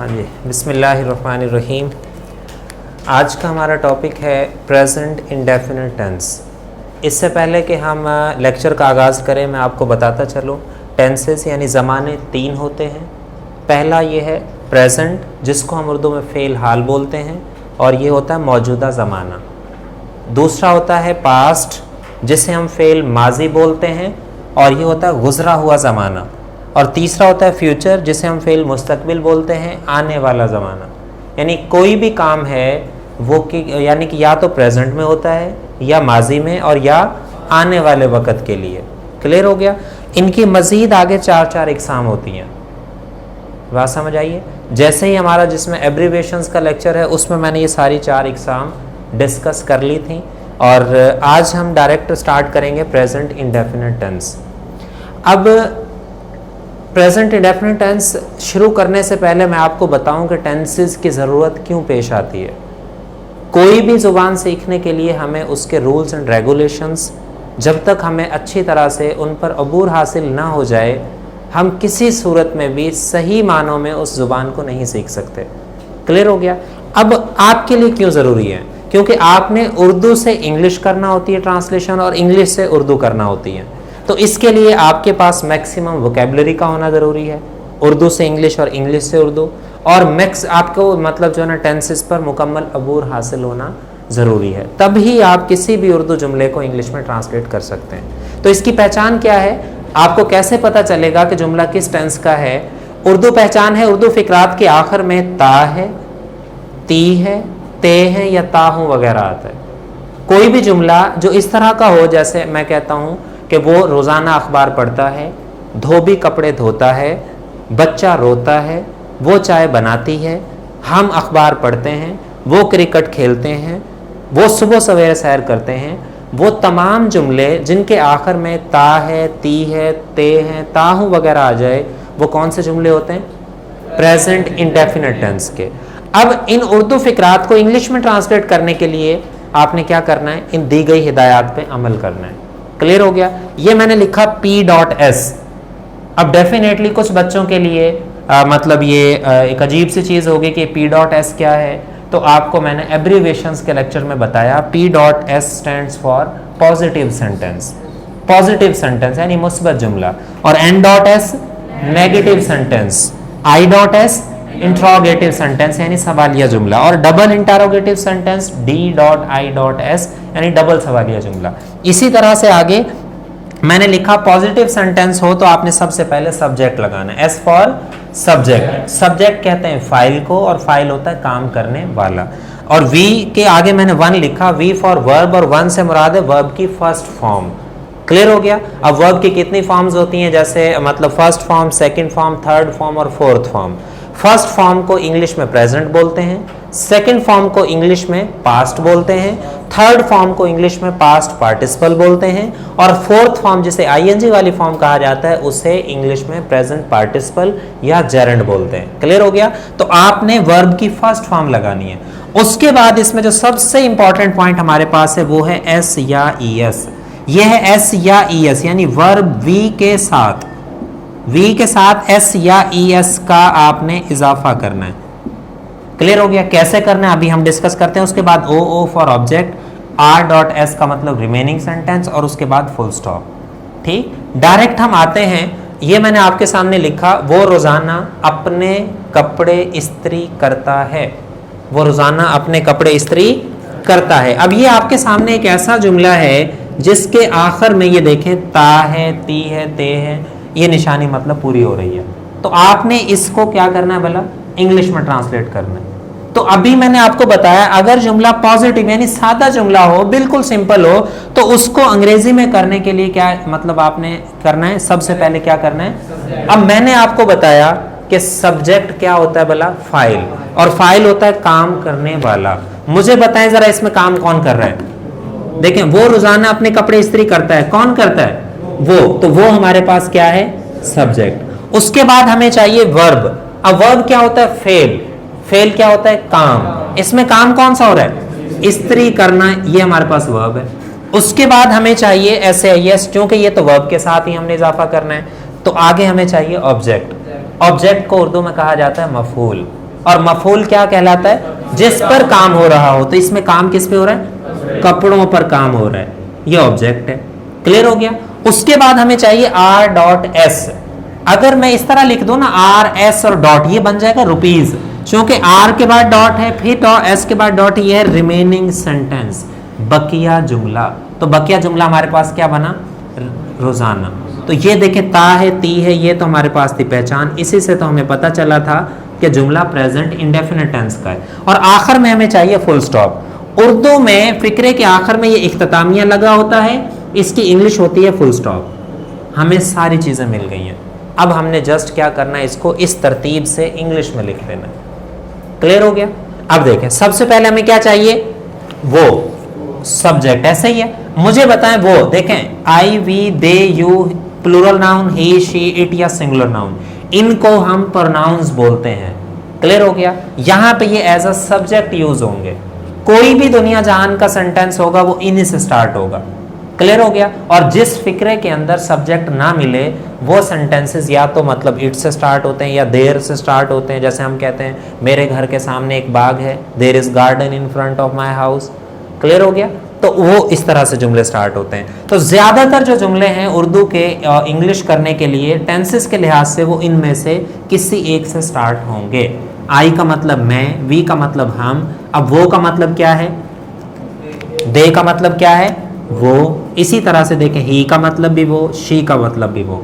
हाँ जी, बिस्मिल्लाहिर्रहमानिर्रहीम। आज का हमारा टॉपिक है प्रेजेंट इंडेफिनिट टेंस। इससे पहले कि हम लेक्चर का आगाज़ करें, मैं आपको बताता चलूँ टेंसेस यानी ज़माने तीन होते हैं। पहला ये है प्रेजेंट, जिसको हम उर्दू में फ़ेल हाल बोलते हैं, और ये होता है मौजूदा ज़माना। दूसरा होता है पास्ट, जिसे हम फ़ेल माजी बोलते हैं, और ये होता है गुज़रा हुआ ज़माना। और तीसरा होता है फ्यूचर, जिसे हम फ़ेल मुस्तकबिल बोलते हैं, आने वाला ज़माना। यानी कोई भी काम है वो यानी कि या तो प्रेजेंट में होता है या माजी में और या आने वाले वक़्त के लिए। क्लियर हो गया। इनकी मज़ीद आगे चार इकसाम होती हैं। बात समझ आइए। जैसे ही हमारा जिसमें एब्रीवेशंस का लेक्चर है उसमें मैंने ये सारी चार इकसाम डिस्कस कर ली थी, और आज हम डायरेक्ट स्टार्ट करेंगे प्रेजेंट इंडेफिनिट टेंस। अब प्रेजेंट इंडेफिनिट टेंस शुरू करने से पहले मैं आपको बताऊं कि टेंसेस की ज़रूरत क्यों पेश आती है। कोई भी ज़ुबान सीखने के लिए हमें उसके रूल्स एंड रेगुलेशंस, जब तक हमें अच्छी तरह से उन पर अबूर हासिल ना हो जाए, हम किसी सूरत में भी सही मानों में उस ज़ुबान को नहीं सीख सकते। क्लियर हो गया। अब आपके लिए क्यों ज़रूरी है? क्योंकि आपने उर्दू से इंग्लिश करना होती है ट्रांसलेशन, और इंग्लिश से उर्दू करना होती है। तो इसके लिए आपके पास मैक्सिमम वोकेबलरी का होना ज़रूरी है, उर्दू से इंग्लिश और इंग्लिश से उर्दू, और मैक्स आपको मतलब जो है ना टेंसेस पर मुकम्मल अबूर हासिल होना ज़रूरी है। तब ही आप किसी भी उर्दू जुमले को इंग्लिश में ट्रांसलेट कर सकते हैं। तो इसकी पहचान क्या है? आपको कैसे पता चलेगा कि जुमला किस टेंस का है? उर्दू पहचान है, उर्दू फ़िक्रात के आखिर में ता है, ती है, ते है या ता हूँ वगैरह आता है। कोई भी जुमला जो इस तरह का हो, जैसे मैं कहता हूँ कि वो रोज़ाना अखबार पढ़ता है, धोबी कपड़े धोता है, बच्चा रोता है, वो चाय बनाती है, हम अखबार पढ़ते हैं, वो क्रिकेट खेलते हैं, वो सुबह सवेरे सैर करते हैं, वो तमाम जुमले जिनके आखिर में ता है, ती है, ते हैं, ताहू वगैरह आ जाए, वो कौन से जुमले होते हैं? प्रेजेंट इंडेफिनिट टेंस के। अब इन उर्दू फ़िक्रात को इंग्लिश में ट्रांसलेट करने के लिए आपने क्या करना है? इन दी गई हिदायत पे अमल करना है। क्लियर हो गया। ये मैंने लिखा P.S। अब डेफिनेटली कुछ बच्चों के लिए मतलब ये एक अजीब सी चीज़ होगी कि P.S क्या है। तो आपको मैंने एब्रीवेशंस के लेक्चर में बताया P.S stands for positive sentence. Positive sentence यानी मुस्बत जुमला, और N.S negative sentence, I.S interrogative sentence यानी सवालिया जुमला, और डबल इंटरोगेटिव सेंटेंस D.I.S यानी डबल सवालिया जुमला। इसी तरह से आगे मैंने लिखा पॉजिटिव सेंटेंस हो तो आपने सबसे पहले सब्जेक्ट लगाना है। S for subject. सब्जेक्ट कहते हैं फाइल को, और फाइल होता है काम करने वाला। और V के आगे मैंने वन लिखा, V फॉर वर्ब, और वन से मुराद है वर्ब की फर्स्ट फॉर्म। क्लियर हो गया। अब वर्ब की कितनी फॉर्म्स होती हैं? जैसे मतलब first form, second form, third form और फोर्थ फॉर्म। फर्स्ट फॉर्म को इंग्लिश में प्रेजेंट बोलते हैं, सेकंड फॉर्म को इंग्लिश में पास्ट बोलते हैं, थर्ड फॉर्म को इंग्लिश में पास्ट पार्टिसिपल बोलते हैं, और फोर्थ फॉर्म जिसे आईएनजी वाली फॉर्म कहा जाता है उसे इंग्लिश में प्रेजेंट पार्टिसिपल या जेरेंड बोलते हैं। क्लियर हो गया। तो आपने वर्ब की फर्स्ट फॉर्म लगानी है। उसके बाद इसमें जो सबसे इंपॉर्टेंट पॉइंट हमारे पास है वो है एस या ईएस। यह है एस या ईएस, यानी वर्ब वी के साथ, वी के साथ एस या ईएस का आपने इजाफा करना है। क्लियर हो गया। कैसे करना है अभी हम डिस्कस करते हैं। उसके बाद ओ फॉर ऑब्जेक्ट, R.S का मतलब रिमेनिंग सेंटेंस, और उसके बाद फुल स्टॉप। ठीक, डायरेक्ट हम आते हैं। ये मैंने आपके सामने लिखा, वो रोजाना अपने कपड़े इस्त्री करता है। वो रोजाना अपने कपड़े इस्त्री करता है। अब ये आपके सामने एक ऐसा जुमला है जिसके आखिर में ये देखें ता है, ती है, ते है, ये निशानी मतलब पूरी हो रही है। तो आपने इसको क्या करना है भला? इंग्लिश में ट्रांसलेट करना है। तो अभी मैंने आपको बताया अगर जुमला पॉजिटिव यानी सादा जुमला हो, बिल्कुल सिंपल हो, तो उसको अंग्रेजी में करने के लिए क्या मतलब आपने करना है? सबसे पहले क्या करना है? अब मैंने आपको बताया कि सब्जेक्ट क्या होता है भला? फाइल, और फाइल होता है काम करने वाला। मुझे बताएं जरा इसमें काम कौन कर रहा है? देखें, वो रोजाना अपने कपड़े इस्त्री करता है। कौन करता है? वो। तो वो हमारे पास क्या है? सब्जेक्ट। उसके बाद हमें चाहिए वर्ब। अब वर्ब क्या होता है? फेल। फेल क्या होता है? काम। इसमें काम कौन सा हो रहा है? इस्त्री करना, ये हमारे पास वर्ब है। उसके बाद हमें चाहिए एस, क्योंकि ये तो वर्ब के साथ ही हमने इजाफा करना है। तो आगे हमें चाहिए ऑब्जेक्ट। ऑब्जेक्ट को उर्दू में कहा जाता है मफूल। और मफूल क्या कहलाता है? जिस पर काम हो रहा हो। तो इसमें काम किस पे हो रहा है? कपड़ों पर काम हो रहा है, ये ऑब्जेक्ट है। क्लियर हो गया? उसके बाद हमें चाहिए आर डॉट एस। अगर मैं इस तरह लिख दूं ना आर एस और डॉट, ये बन जाएगा रुपीज, क्योंकि आर के बाद डॉट है, फिर एस के बाद डॉट, ये है रिमेनिंग सेंटेंस, बकिया जुमला। तो बकिया जुमला हमारे पास क्या बना? रोजाना। तो ये देखें ता है, ती है, ये तो हमारे पास थी पहचान। इसी से तो हमें पता चला था कि जुमला प्रेजेंट इंडेफिनिट टेंस का है। और आखिर में हमें चाहिए फुल स्टॉप। उर्दू में फिक्रे के आखिर में ये इख्तितामिया लगा होता है, इसकी इंग्लिश होती है फुल स्टॉप। हमें सारी चीजें मिल गई हैं। अब हमने जस्ट क्या करना है, इसको इस तरतीब से इंग्लिश में लिख लेना। क्लियर हो गया? अब देखें, सबसे पहले हमें क्या चाहिए? वो सब्जेक्ट, ऐसे ही है। मुझे बताएं वो, देखें I we they you, plural noun he she it या सिंगुलर नाउन, इनको हम प्रोनाउंस बोलते हैं। क्लियर हो गया? यहां पे ये एज अ सब्जेक्ट यूज होंगे। कोई भी दुनिया जहान का सेंटेंस होगा वो इन्हीं से स्टार्ट होगा। क्लियर हो गया? और जिस फिक्रे के अंदर सब्जेक्ट ना मिले वो सेंटेंसेस या तो मतलब इट से स्टार्ट होते हैं या देर से स्टार्ट होते हैं। जैसे हम कहते हैं मेरे घर के सामने एक बाग है, there is garden in front of my house. Clear हो गया? तो वो इस तरह से जुमले स्टार्ट होते हैं। तो ज्यादातर जो जुमले हैं उर्दू के इंग्लिश करने के लिए टेंसेस के लिहाज से वो इनमें से किसी एक से स्टार्ट होंगे। आई का मतलब मैं, वी का मतलब हम, अब वो का मतलब क्या है? दे का मतलब क्या है? वो। इसी तरह से देखें ही का मतलब भी वो, शी का मतलब भी वो।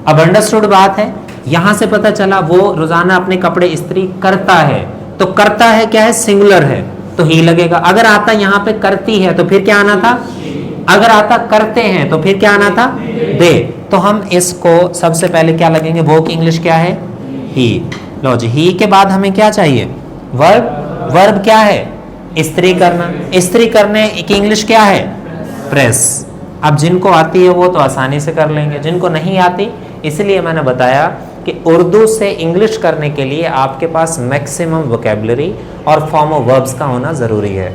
अब अंडरस्टूड बात है? यहां से पता चला वो रोजाना अपने कपड़े इस्त्री करता है। तो करता है क्या है? सिंगुलर है, तो ही लगेगा। अगर आता यहाँ पे करती है तो फिर क्या आना था? अगर आता करते हैं तो फिर क्या आना था? दे। तो हम इसको सबसे पहले क्या लगेंगे? वो की इंग्लिश क्या है? ही। लो जी, ही के बाद हमें क्या चाहिए? वर्ब। वर्ब क्या है? इस्त्री करना। इस्त्री करने की इंग्लिश क्या है? प्रेस। अब जिनको आती है वो तो आसानी से कर लेंगे, जिनको नहीं आती, इसलिए मैंने बताया कि उर्दू से इंग्लिश करने के लिए आपके पास मैक्सिमम वोकेबलरी और फॉर्म ऑफ वर्ब्स का होना ज़रूरी है।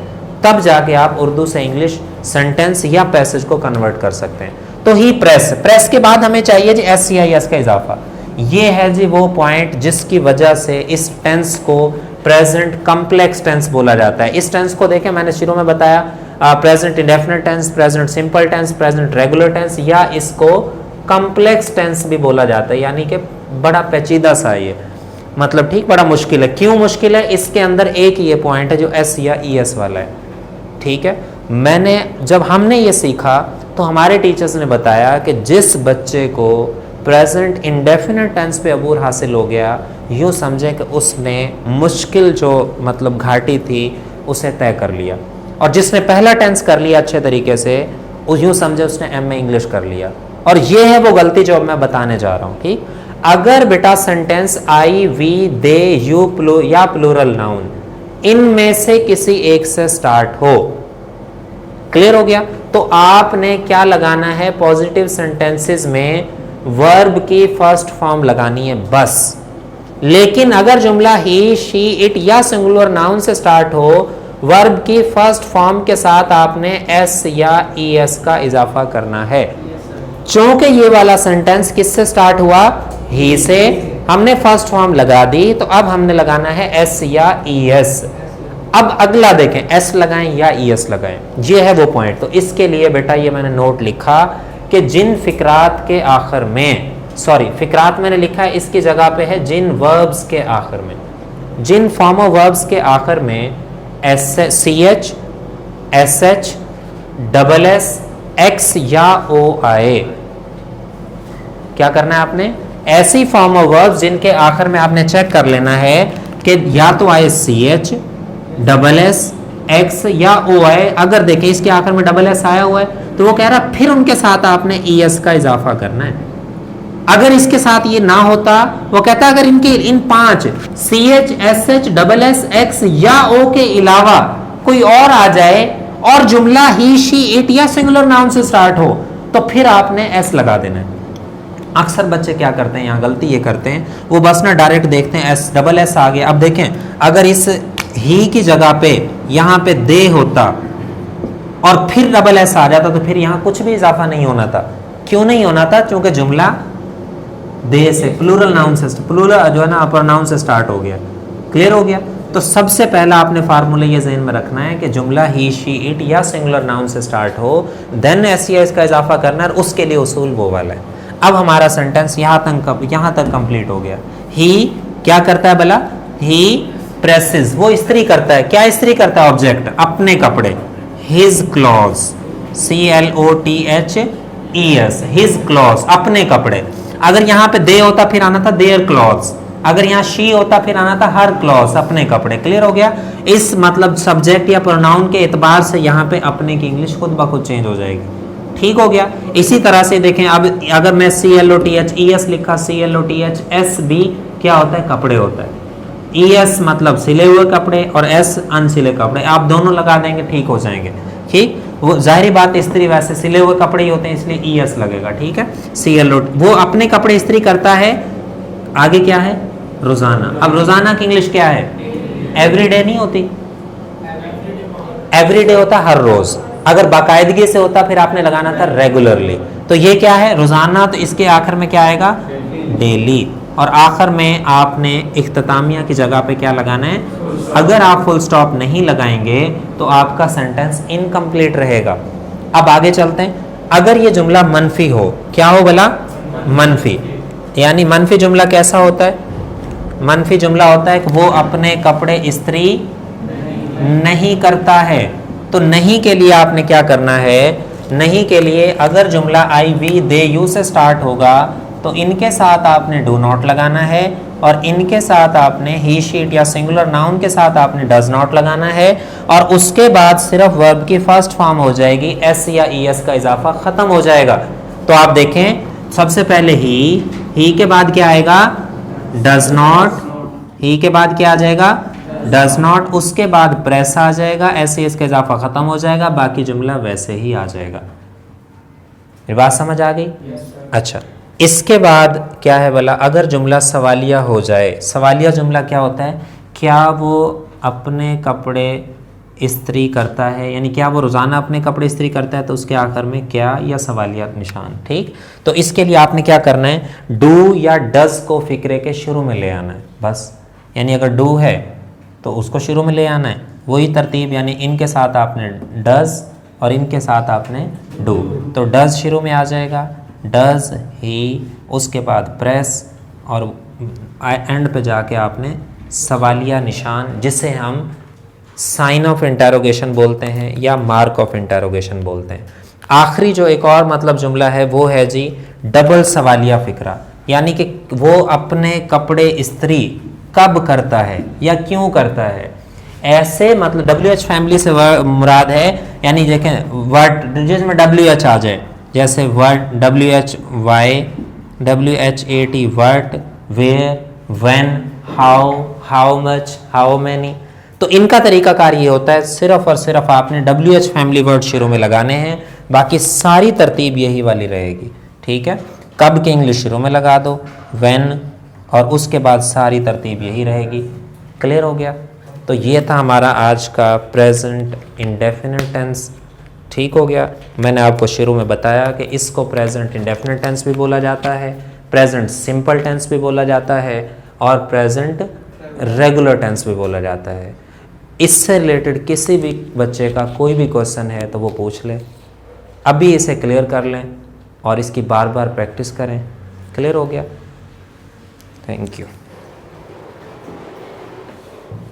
तब जाके आप उर्दू से इंग्लिश सेंटेंस या पैसेज को कन्वर्ट कर सकते हैं। तो ही प्रेस। प्रेस के बाद हमें चाहिए जी एस या एस का इजाफा। ये है जी वो पॉइंट जिसकी वजह से इस टेंस को प्रेजेंट कम्प्लेक्स टेंस बोला जाता है। इस टेंस को देखें, मैंने शुरू में बताया present indefinite tense, present simple tense, present regular tense, या इसको कम्प्लेक्स टेंस भी बोला जाता है। यानी कि बड़ा पेचीदा सा ये मतलब, ठीक, बड़ा मुश्किल है। क्यों मुश्किल है? इसके अंदर एक ये पॉइंट है जो एस या ई एस वाला है। ठीक है, जब हमने ये सीखा तो हमारे टीचर्स ने बताया कि जिस बच्चे को प्रेजेंट इंडेफिनिट टेंस पे अबूर हासिल हो गया, यूँ समझें कि उसने मुश्किल जो मतलब घाटी थी उसे तय कर लिया। और जिसने पहला टेंस कर लिया अच्छे तरीके से, यूँ समझे उसने एम ए इंग्लिश कर लिया। और ये है वो गलती जो मैं बताने जा रहा हूँ। ठीक, अगर बेटा sentence I we they you या प्लूरल नाउन इनमें से किसी एक से स्टार्ट हो, क्लियर हो गया, तो आपने क्या लगाना है? पॉजिटिव सेंटेंसेस में वर्ब की फर्स्ट फॉर्म लगानी है बस। लेकिन अगर जुमला ही शी इट या सिंगुलर नाउन से स्टार्ट हो, वर्ब की फर्स्ट फॉर्म के साथ आपने एस या ई एस का इजाफा करना है। चूंकि ये वाला सेंटेंस किससे स्टार्ट हुआ? ही से। हमने फर्स्ट फॉर्म लगा दी, तो अब हमने लगाना है एस या ई एस। अब अगला देखें, एस लगाएं या ई एस लगाएं, ये है वो पॉइंट। तो इसके लिए बेटा ये मैंने नोट लिखा कि जिन फिक्रात के आखिर में, सॉरी फिक्रात मैंने लिखा है, इसकी जगह पे है जिन वर्ब्स के आखिर में, जिन फॉर्म ऑफ वर्ब्स के आखिर में S C H, S H, double S, X या ओ आए, क्या करना है आपने? ऐसी फॉर्म ऑफ वर्ब्स जिनके आखिर में आपने चेक कर लेना है कि या तो आए C H, double S, X या ओ आए। अगर देखें इसके आखिर में डबल एस आया हुआ है तो वो कह रहा फिर उनके साथ आपने ई एस का इजाफा करना है। अगर इसके साथ ये ना होता, वो कहता अगर इनके इन पांच C H, S H, double S, X या ओ के अलावा कोई और आ जाए और जुमला ही शी इट या सिंगुलर नाउन से स्टार्ट हो, तो फिर आपने एस लगा देना है। अक्सर बच्चे क्या करते हैं, यहाँ गलती ये करते हैं, वो बस ना डायरेक्ट देखते हैं एस, डबल एस आ गया। अब देखें अगर इस ही की जगह पे यहाँ पे दे होता और फिर डबल एस आ जाता तो फिर यहाँ कुछ भी इजाफा नहीं होना था। क्यों नहीं होना था? क्योंकि जुमला दे से, प्लूरल नाउन से, प्लूरल जो है ना प्रोनाउन से स्टार्ट हो गया। क्लियर हो गया। तो सबसे पहला आपने फार्मूला ये जहन में रखना है कि जुमला ही शी इट या सिंगुलर नाउन से स्टार्ट हो, देन एस या इसका इजाफा करना है, और उसके लिए उसूल वो वाला है। अब हमारा सेंटेंस यहाँ तक कंप्लीट हो गया। ही क्या करता है भला? ही प्रेसेस, वो इस्त्री करता है। क्या इस्त्री करता है? ऑब्जेक्ट, अपने कपड़े। His clothes, CLOTHES, his clothes, अपने कपड़े। अगर यहाँ पे दे होता फिर आना था देयर क्लॉथ्स, अगर यहाँ शी होता फिर आना था हर क्लॉथ्स, अपने कपड़े। क्लियर हो गया। इस मतलब सब्जेक्ट या प्रोनाउन के एतबार से यहाँ पे अपने की इंग्लिश खुद ब खुद चेंज हो जाएगी। ठीक हो गया। इसी तरह से देखें, अब अगर मैं CLOTHES लिखा, CLOTHS भी क्या होता है? कपड़े होता है। ES मतलब सिले हुए कपड़े और S अनसिले कपड़े, आप दोनों लगा देंगे ठीक हो जाएंगे। ठीक, वो जाहिर बात इस्त्री वैसे सिले हुए कपड़े ही होते हैं इसलिए ES लगेगा। ठीक है। CLO, वो अपने कपड़े इस्त्री करता है। आगे क्या है? रोजाना। अब रोजाना की इंग्लिश क्या है? एवरीडे नहीं होती, एवरीडे होता हर रोज। अगर बाकायदगी से होता फिर आपने लगाना था रेगुलरली। तो ये क्या है? रोजाना। तो इसके आखिर में क्या आएगा? डेली। और आखिर में आपने इख्तितामिया की जगह पे क्या लगाना है? अगर आप फुल स्टॉप नहीं लगाएंगे तो आपका सेंटेंस इनकम्प्लीट रहेगा। अब आगे चलते हैं। अगर ये जुमला मनफी हो, क्या हो भला? मनफी। यानी मनफी जुमला कैसा होता है? मनफी जुमला होता है कि वो अपने कपड़े इस्त्री नहीं करता है। तो नहीं के लिए आपने क्या करना है? नहीं के लिए अगर जुमला आई वी दे यू से स्टार्ट होगा तो इनके साथ आपने डू नॉट लगाना है, और इनके साथ आपने ही शीट या सिंगुलर नाउन के साथ आपने डज नॉट लगाना है, और उसके बाद सिर्फ वर्ब की फर्स्ट फॉर्म हो जाएगी, एस या ES का इजाफा खत्म हो जाएगा। तो आप देखें, सबसे पहले ही के बाद क्या आएगा? डज नॉट, ही के बाद क्या आ जाएगा? डज नॉट, उसके बाद प्रेस आ जाएगा, SES का इजाफा खत्म हो जाएगा, बाकी जुमला वैसे ही आ जाएगा। ये बात समझ आ गई? अच्छा, इसके बाद क्या है भला? अगर जुमला सवालिया हो जाए। सवालिया जुमला क्या होता है? क्या वो अपने कपड़े इस्त्री करता है, यानी क्या वो रोज़ाना अपने कपड़े इस्त्री करता है, तो उसके आखिर में क्या या सवालिया निशान। ठीक, तो इसके लिए आपने क्या करना है? डू या डज को फिक्रे के शुरू में ले आना है बस। यानी अगर डू है तो उसको शुरू में ले आना है, वही तरतीब, यानी इनके साथ आपने डज और इनके साथ आपने डू। तो डज शुरू में आ जाएगा, डज ही, उसके बाद प्रेस, और एंड पे जाके आपने सवालिया निशान, जिसे हम साइन ऑफ इंटरोगेशन बोलते हैं या मार्क ऑफ इंटरोगेशन बोलते हैं। आखिरी जो एक और मतलब जुमला है वो है जी डबल सवालिया फिक्रा, यानी कि वो अपने कपड़े इस्त्री कब करता है या क्यों करता है। ऐसे मतलब WH फैमिली से मुराद है, यानी देखें वर्ड जिसमें WH आ जाए, जैसे वर्ड WHY, WHAT, वर्ट, where, when, how much, how many. तो इनका तरीकाकार ये होता है, सिर्फ और सिर्फ आपने WH फैमिली वर्ड शुरू में लगाने हैं, बाकी सारी तरतीब यही वाली रहेगी। ठीक है, कब के इंग्लिश शुरू में लगा दो, व्हेन, और उसके बाद सारी तरतीब यही रहेगी। क्लियर हो गया? तो ये था हमारा आज का प्रेजेंट इंडेफिनिट टेंस। ठीक हो गया। मैंने आपको शुरू में बताया कि इसको प्रेजेंट इंडेफिनिट टेंस भी बोला जाता है, प्रेजेंट सिंपल टेंस भी बोला जाता है, और प्रेजेंट रेगुलर टेंस भी बोला जाता है। इससे रिलेटेड किसी भी बच्चे का कोई भी क्वेश्चन है तो वो पूछ ले, अभी इसे क्लियर कर लें और इसकी बार बार प्रैक्टिस करें। क्लियर हो गया? Thank you.